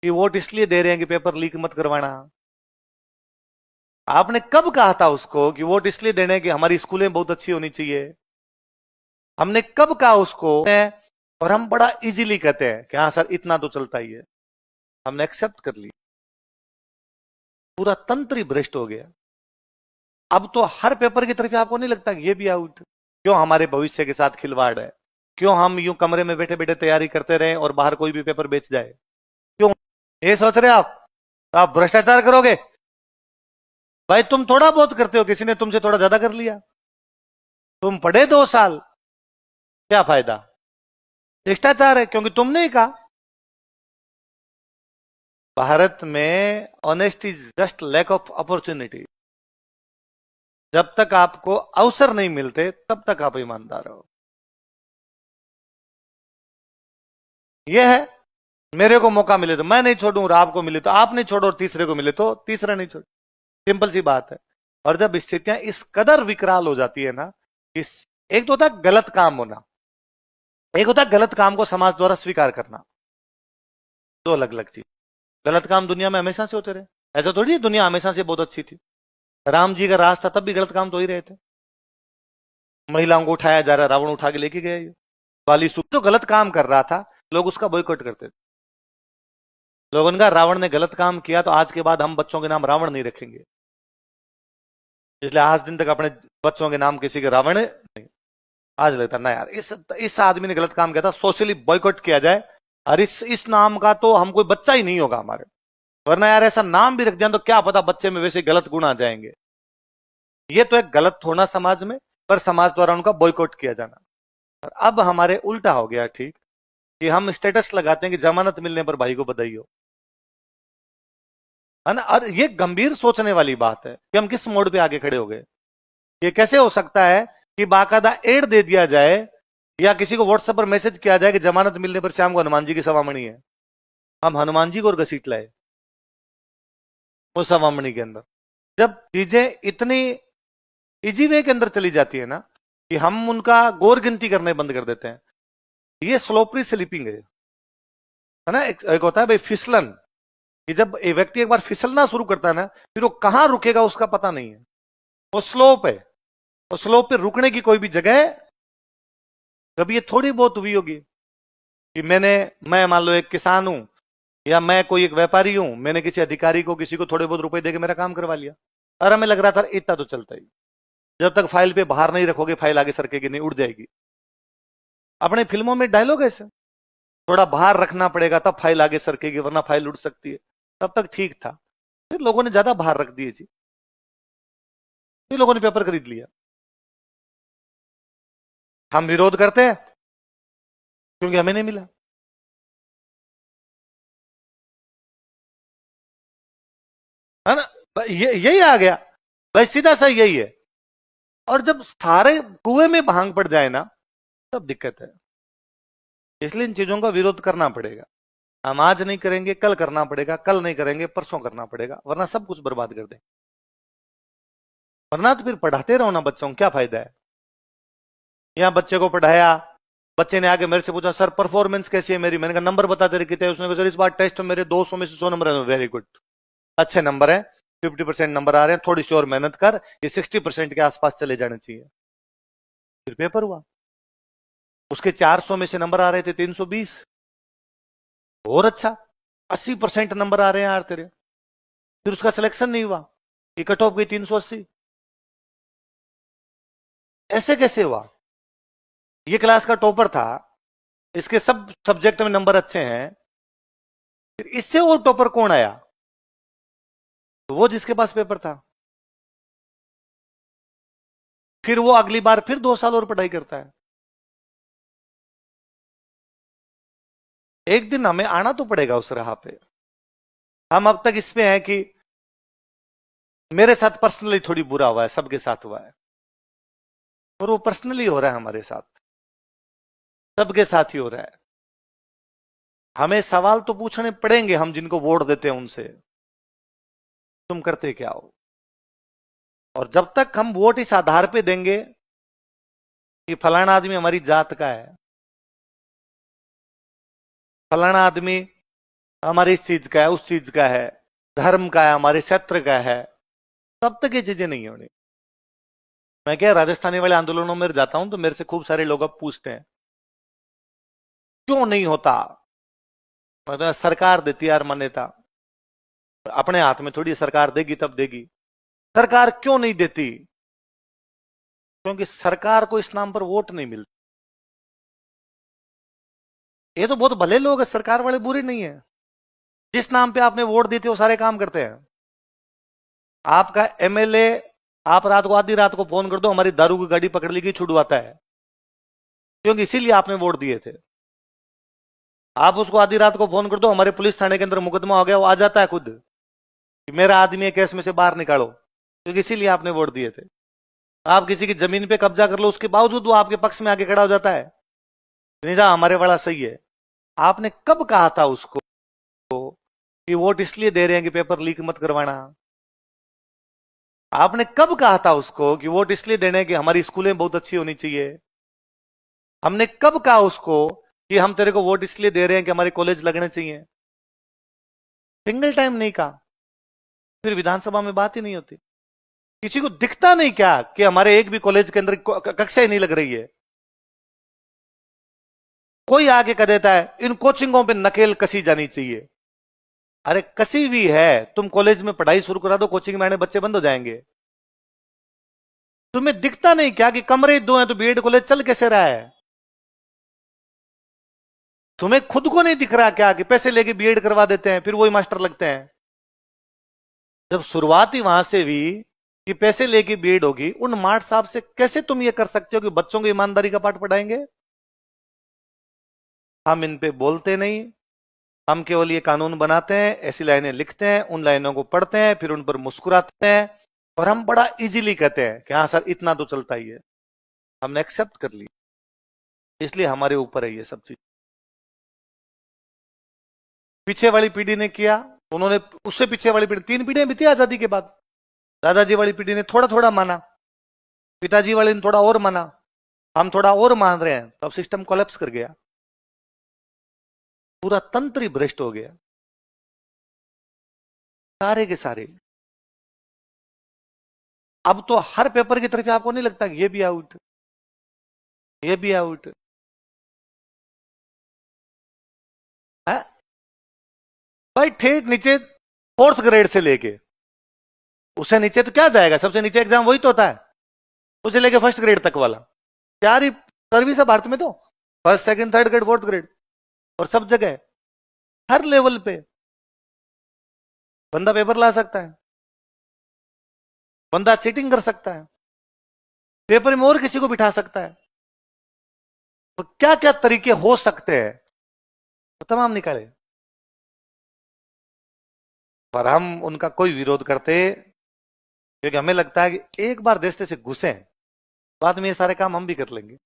कि वोट इसलिए दे रहे हैं कि पेपर लीक मत करवाना। आपने कब कहा था उसको कि वोट इसलिए देने कि हमारी स्कूलें बहुत अच्छी होनी चाहिए? हमने कब कहा उसको? और हम बड़ा इजीली कहते हैं कि हाँ सर इतना तो चलता ही है, हमने एक्सेप्ट कर लिया। पूरा तंत्र ही भ्रष्ट हो गया। अब तो हर पेपर की तरफ आपको नहीं लगता कि ये भी आउट? क्यों हमारे भविष्य के साथ खिलवाड़ है? क्यों हम यूं कमरे में बैठे बैठे तैयारी करते रहे और बाहर कोई भी पेपर बेच जाए? क्यों ये सोच रहे आप? तो आप भ्रष्टाचार करोगे? भाई तुम थोड़ा बहुत करते हो, किसी ने तुमसे थोड़ा ज्यादा कर लिया। तुम पढ़े 2 साल, क्या फायदा? भ्रष्टाचार है क्योंकि तुमने ही कहा। भारत में honesty is just lack of opportunity. जब तक आपको अवसर नहीं मिलते तब तक आप ईमानदार हो। यह है, मेरे को मौका मिले तो मैं नहीं छोड़ूं और आपको मिले तो आप नहीं छोड़ो और तीसरे को मिले तो तीसरा नहीं छोड़। सिंपल सी बात है। और जब स्थितियां इस कदर विकराल हो जाती है ना, इस एक तो होता है गलत काम होना, एक होता है गलत काम को समाज द्वारा स्वीकार करना। दो अलग अलग चीज। गलत काम दुनिया में हमेशा से होते रहे, ऐसा थोड़ी है दुनिया हमेशा से बहुत अच्छी थी। राम जी का राज था तब भी गलत काम तो ही रहे थे। महिलाओं को उठाया जा रहा, रावण उठा के लेके गया। ये बाली सूप तो गलत काम कर रहा था, लोग उसका बॉयकॉट करते थे। लोगों ने कहा रावण ने गलत काम किया तो आज के बाद हम बच्चों के नाम रावण नहीं रखेंगे। इसलिए आज दिन तक अपने बच्चों के नाम किसी के रावण नहीं। आज लगता ना यार इस आदमी ने गलत काम किया था, सोशली बॉयकॉट किया जाए। और इस नाम का तो हम कोई बच्चा ही नहीं होगा हमारे। वरना यार ऐसा नाम भी रख दिया तो क्या पता बच्चे में वैसे गलत गुण आ जाएंगे। ये तो एक गलत होना समाज में, पर समाज द्वारा उनका बॉयकॉट किया जाना। और अब हमारे उल्टा हो गया, ठीक, कि हम स्टेटस लगाते हैं कि जमानत मिलने पर भाई को बधाई हो, है ना। और ये गंभीर सोचने वाली बात है कि हम किस मोड़ पे आगे खड़े हो गए। ये कैसे हो सकता है कि बाकायदा एड दे दिया जाए या किसी को व्हाट्सएप पर मैसेज किया जाए कि जमानत मिलने पर शाम को हनुमान जी की सवामणी है। हम हनुमान जी को और घसीट लाए उस सवामणी के अंदर। जब चीजें इतनी इजी वे के अंदर चली जाती है ना कि हम उनका गौर गिनती करने बंद कर देते हैं। ये स्लोपरी स्लीपिंग है ना। एक होता है भाई फिसलन, कि जब एक व्यक्ति एक बार फिसलना शुरू करता है ना, फिर वो कहां रुकेगा उसका पता नहीं है। वो स्लोप है, वो स्लोप पे रुकने की कोई भी जगह कभी ये थोड़ी बहुत हुई होगी कि मैं मान लो एक किसान हूं या मैं कोई एक व्यापारी हूं, मैंने किसी अधिकारी को किसी को थोड़े बहुत रुपए देके मेरा काम करवा लिया और हमें लग रहा था इतना तो चलता ही। जब तक फाइल पे बाहर नहीं रखोगे फाइल आगे सरकेगी नहीं, उड़ जाएगी। अपने फिल्मों में डायलॉग ऐसे, थोड़ा बाहर रखना पड़ेगा तब फाइल आगे सरकेगी वरना फाइल उड़ सकती है। तब तक ठीक था, फिर लोगों ने ज्यादा बाहर रख दिए जी, फिर लोगों ने पेपर खरीद लिया। हम विरोध करते हैं क्योंकि हमें नहीं मिला, है ना। यही आ गया भाई, सीधा सा यही है। और जब सारे कुएं में भांग पड़ जाए ना तब दिक्कत है। इसलिए इन चीजों का विरोध करना पड़ेगा। हम आज नहीं करेंगे कल करना पड़ेगा, कल नहीं करेंगे परसों करना पड़ेगा, वरना सब कुछ बर्बाद कर दें। वरना तो फिर पढ़ाते रहो ना बच्चों को, क्या फायदा है। यहाँ बच्चे को पढ़ाया, बच्चे ने आगे मेरे से पूछा सर परफॉर्मेंस कैसी है मेरी, मैंने कहा नंबर बता तेरे कितने। उसने कहा सर इस बार टेस्ट में मेरे 200 में से 100 नंबर है। वेरी गुड, अच्छे नंबर है, 50% नंबर आ रहे हैं, थोड़ी सी और मेहनत कर, ये 60% के आसपास चले जाने चाहिए। फिर पेपर हुआ, उसके 400 में से नंबर आ रहे थे 320, और अच्छा 80% नंबर आ रहे हैं यार तेरे। फिर उसका सिलेक्शन नहीं हुआ, ये कट ऑफ गई 380। ऐसे कैसे हुआ? ये क्लास का टॉपर था, इसके सब सब्जेक्ट में नंबर अच्छे हैं, फिर इससे और टॉपर कौन आया? तो वो जिसके पास पेपर था। फिर वो अगली बार फिर 2 साल और पढ़ाई करता है। एक दिन हमें आना तो पड़ेगा उस राह पे। हम अब तक इसमें हैं कि मेरे साथ पर्सनली थोड़ी बुरा हुआ है, सबके साथ हुआ है, और वो पर्सनली हो रहा है हमारे साथ, सबके साथ ही हो रहा है। हमें सवाल तो पूछने पड़ेंगे, हम जिनको वोट देते हैं उनसे, तुम करते क्या हो। और जब तक हम वोट इस आधार पे देंगे कि फलाना आदमी हमारी जात का है, फलाना आदमी हमारी इस चीज का है, उस चीज का है, धर्म का है, हमारे क्षेत्र का है, तब तक ये चीजें नहीं होनी। मैं क्या राजस्थानी वाले आंदोलनों में जाता हूं तो मेरे से खूब सारे लोग अब पूछते हैं क्यों नहीं होता। मतलब सरकार देती है यार मान्यता, अपने हाथ में थोड़ी सरकार देगी तब देगी। सरकार क्यों नहीं देती? क्योंकि सरकार को इस नाम पर वोट नहीं मिलती। ये तो बहुत भले लोग हैं, सरकार वाले बुरे नहीं है। जिस नाम पे आपने वोट दी थी वो सारे काम करते हैं। आपका एमएलए, आप रात को आधी रात को फोन कर दो, हमारी दारू की गाड़ी पकड़ ली गई, छुड़वाता है, क्योंकि इसीलिए आपने वोट दिए थे। आप उसको आधी रात को फोन कर दो, हमारे पुलिस थाने के अंदर मुकदमा हो गया, वो आ जाता है खुद कि मेरा आदमी है, केस में से बाहर निकालो, क्योंकि इसीलिए आपने वोट दिए थे। आप किसी की जमीन पे कब्जा कर लो, उसके बावजूद वो आपके पक्ष में आके खड़ा हो जाता है, नहीं जा हमारे वाला सही है। आपने कब कहा था उसको कि वोट इसलिए दे रहे हैं कि पेपर लीक मत करवाना? आपने कब कहा था उसको कि वोट इसलिए देने हैं कि हमारी स्कूलें बहुत अच्छी होनी चाहिए? हमने कब कहा उसको कि हम तेरे को वोट इसलिए दे रहे हैं कि हमारे कॉलेज लगने चाहिए? सिंगल टाइम नहीं कहा। फिर विधानसभा में बात ही नहीं होती। किसी को दिखता नहीं क्या कि हमारे एक भी कॉलेज के अंदर कक्षा ही नहीं लग रही है? कोई आगे कह देता है इन कोचिंगों पे नकेल कसी जानी चाहिए। अरे कसी भी है, तुम कॉलेज में पढ़ाई शुरू करा दो, कोचिंग में आने बच्चे बंद हो जाएंगे। तुम्हें दिखता नहीं क्या कि कमरे दो हैं तो बीएड कॉलेज चल कैसे रहा है? तुम्हें खुद को नहीं दिख रहा क्या कि पैसे लेके बीएड करवा देते हैं, फिर वही मास्टर लगते हैं? जब शुरुआत ही वहां से हुई कि पैसे लेके बीएड होगी, उन मार्ट साहब से कैसे तुम ये कर सकते हो कि बच्चों को ईमानदारी का पाठ पढ़ाएंगे? हम इन पे बोलते नहीं, हम केवल ये कानून बनाते हैं, ऐसी लाइनें लिखते हैं, उन लाइनों को पढ़ते हैं, फिर उन पर मुस्कुराते हैं, और हम बड़ा इजीली कहते हैं कि हाँ सर इतना तो चलता ही है। हमने एक्सेप्ट कर ली, इसलिए हमारे ऊपर है ये सब चीज। पीछे वाली पीढ़ी ने किया, उन्होंने, उससे पीछे वाली पीढ़ी, 3 पीढ़ियां बीती आजादी के बाद। दादाजी वाली पीढ़ी ने थोड़ा थोड़ा माना, पिताजी वाले ने थोड़ा और माना, हम थोड़ा और मान रहे हैं, तब सिस्टम कोलैप्स कर गया, पूरा तंत्र ही भ्रष्ट हो गया, सारे के सारे। अब तो हर पेपर की तरफ आपको नहीं लगता कि ये भी आउट, ये भी आउट है भाई। ठीक नीचे 4th ग्रेड से लेके उससे नीचे तो क्या जाएगा? सबसे नीचे एग्जाम वही तो होता है, उसे लेके 1st ग्रेड तक वाला। चार ही सर्विस है भारत में तो, 1st, 2nd, 3rd grade, 4th grade, और सब जगह हर लेवल पे बंदा पेपर ला सकता है, बंदा चीटिंग कर सकता है, पेपर में और किसी को बिठा सकता है। तो क्या क्या तरीके हो सकते हैं तो तमाम निकाले, पर हम उनका कोई विरोध करते, क्योंकि हमें लगता है कि एक बार देश से घुसे, बाद में ये सारे काम हम भी कर लेंगे,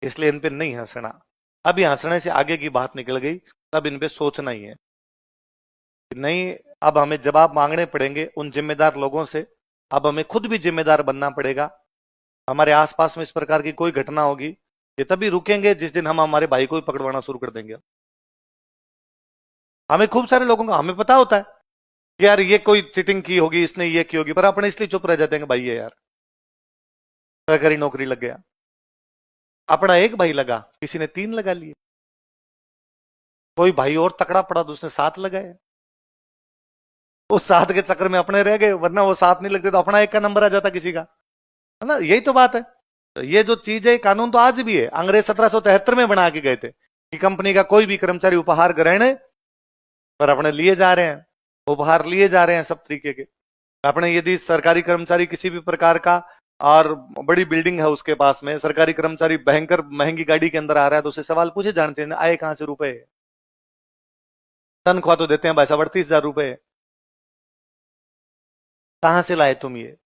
इसलिए इन पे नहीं हंसना। अभी हंसने से आगे की बात निकल गई, तब इन पे सोचना ही है कि नहीं, अब हमें जवाब मांगने पड़ेंगे उन जिम्मेदार लोगों से। अब हमें खुद भी जिम्मेदार बनना पड़ेगा। हमारे आसपास में इस प्रकार की कोई घटना होगी, ये तभी रुकेंगे जिस दिन हम हमारे भाई को भी पकड़वाना शुरू कर देंगे। हमें खूब सारे लोगों का हमें पता होता है कि यार ये कोई चीटिंग की होगी, इसने ये की होगी, पर अपने इसलिए चुप रह जाते हैं भाई ये यार सरकारी नौकरी लग गया। अपना एक भाई लगा, किसी ने 3 लगा लिए, कोई भाई और तकड़ा पड़ा तो उसने 7 लगाए। उस 7 के चक्कर में अपने रह गए, वरना वो 7 नहीं लगते तो अपना 1 का नंबर आ जाता किसी का, है ना? यही तो बात है। तो ये जो चीज है, कानून तो आज भी है, अंग्रेज 1773 में बना के गए थे कि कंपनी का कोई भी कर्मचारी उपहार ग्रहण पर अपने लिए जा रहे हैं, उपहार लिए जा रहे हैं सब तरीके के अपने। यदि सरकारी कर्मचारी किसी भी प्रकार का, और बड़ी बिल्डिंग है उसके पास में, सरकारी कर्मचारी भयंकर महंगी गाड़ी के अंदर आ रहा है, तो उसे सवाल पूछे जाने चाहिए, आए कहां से रुपए? तनख्वाह तो देते हैं भाई साहब 38,000 रुपए, कहां से लाए तुम ये?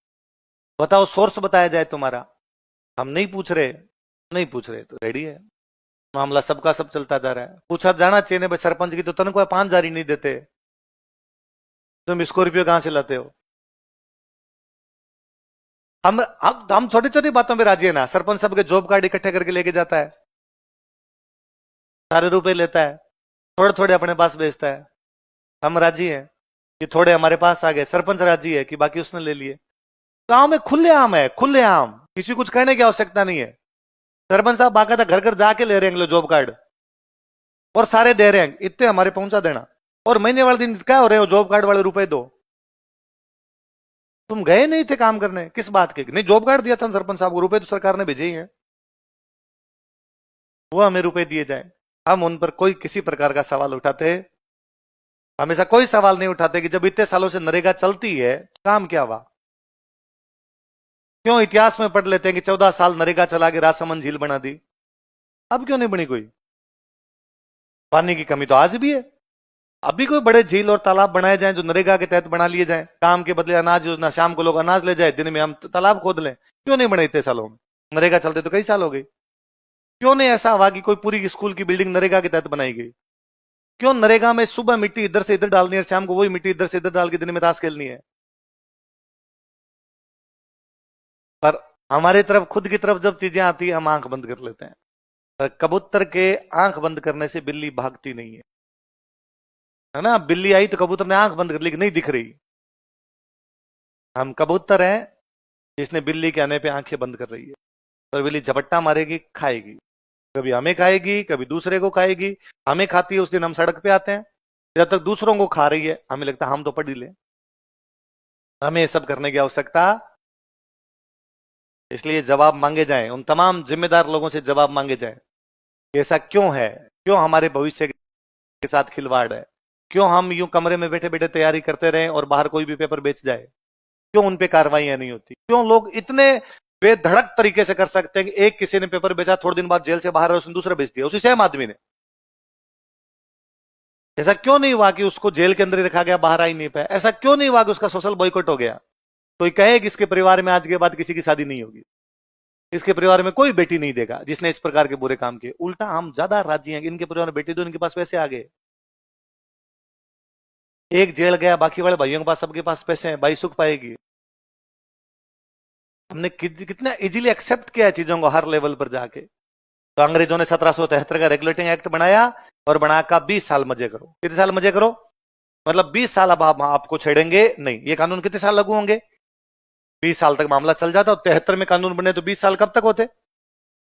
बताओ, सोर्स बताया जाए तुम्हारा। हम नहीं पूछ रहे, नहीं पूछ रहे तो रेडी है, मामला सबका सब चलता जा रहा है। पूछा जाना चाहिए भाई, सरपंच की तो तनख्वाह 5,000 ही नहीं देते, तुम स्कॉर्पियो कहां से लाते हो? हम छोटी छोटी बातों में राजी है ना। सरपंच सबके जॉब कार्ड इकट्ठे करके लेके जाता है, सारे रुपए लेता है, थोड़े थोड़े अपने पास बेचता है। हम राजी हैं कि थोड़े हमारे पास आ गए, सरपंच राजी है कि बाकी उसने ले लिए। गांव में खुलेआम है, खुलेआम, किसी कुछ कहने की आवश्यकता नहीं है। सरपंच साहब बाकायदा घर घर जाके ले रहे हैं जॉब कार्ड, और सारे दे रहे हैं, इतने हमारे पहुंचा देना। और महीने वाले दिन क्या हो रहे हो, जॉब कार्ड वाले रुपए दो। तुम गए नहीं थे काम करने, किस बात के? नहीं, जॉब कार्ड दिया था सरपंच साहब को, रुपए तो सरकार ने भेजे ही हैं, वो हमें रुपए दिए जाए। हम उन पर कोई किसी प्रकार का सवाल उठाते, हमेशा कोई सवाल नहीं उठाते कि जब इतने सालों से नरेगा चलती है तो काम क्या हुआ। क्यों इतिहास में पढ़ लेते हैं कि 14 साल नरेगा चला के राजसमंद झील बना दी, अब क्यों नहीं बनी कोई? पानी की कमी तो आज भी है। अभी कोई बड़े झील और तालाब बनाए जाएं जो नरेगा के तहत बना लिए जाएं, काम के बदले अनाज योजना, शाम को लोग अनाज ले जाए, दिन में हम तालाब खोद लें। क्यों नहीं बने इतने सालों में? नरेगा चलते तो कई साल हो गए। क्यों नहीं ऐसा हुआ कि कोई पूरी स्कूल की बिल्डिंग नरेगा के तहत बनाई गई? क्यों नरेगा में सुबह मिट्टी इधर से इधर डालनी है, शाम को वही मिट्टी इधर से इधर डाल के दिन में ताश खेलनी है? पर हमारे तरफ, खुद की तरफ जब चीजें आती है हम आंख बंद कर लेते हैं। पर कबूतर के आंख बंद करने से बिल्ली भागती नहीं है ना? बिल्ली आई तो कबूतर ने आंख बंद कर ली कि नहीं दिख रही। हम कबूतर हैं जिसने बिल्ली के आने पे आंखें बंद कर रही है। पर बिल्ली झपट्टा मारेगी, खाएगी, कभी हमें खाएगी, कभी दूसरे को खाएगी। हमें खाती है उस दिन हम सड़क पे आते हैं, जब तक दूसरों को खा रही है हमें लगता है हम तो पढ़ ही ले। हमें ये सब करने की आवश्यकता, इसलिए जवाब मांगे जाएं, उन तमाम जिम्मेदार लोगों से जवाब मांगे जाएं कि ऐसा क्यों है, क्यों हमारे भविष्य के साथ खिलवाड़ है, क्यों हम यूं कमरे में बैठे बैठे तैयारी करते रहें और बाहर कोई भी पेपर बेच जाए, क्यों उन पे कार्रवाइयां नहीं होती, क्यों लोग इतने बेधड़क तरीके से कर सकते हैं कि एक किसी ने पेपर बेचा, थोड़े दिन बाद जेल से बाहर उसने दूसरा बेच दिया, उसी सेम आदमी ने। ऐसा क्यों नहीं हुआ कि उसको जेल के अंदर ही रखा गया, बाहर आ ही नहीं पाया? ऐसा क्यों नहीं हुआ कि उसका सोशल बॉयकॉट हो गया? कोई कहे कि इसके परिवार में आज के बाद किसी की शादी नहीं होगी, इसके परिवार में कोई बेटी नहीं देगा जिसने इस प्रकार के बुरे काम किए। उल्टा हम ज्यादा राजी हैं कि इनके परिवार में बेटी दो, इनके पास पैसे आ गए। एक जेल गया, बाकी वाले भाइयों के पास, सबके पास पैसे हैं, भाई सुख पाएगी। हमने कितना इजीली एक्सेप्ट किया चीजों को हर लेवल पर जाके। तो अंग्रेजों ने 1773 का रेगुलेटिंग एक्ट बनाया और बनाकर 20 साल मजे करो। कितने साल मजे करो? मतलब 20 साल अब आप आपको छेड़ेंगे नहीं। ये कानून कितने साल लागू होंगे? 20 साल तक मामला चल जाता। 73 में कानून बने तो 20 साल कब तक होते?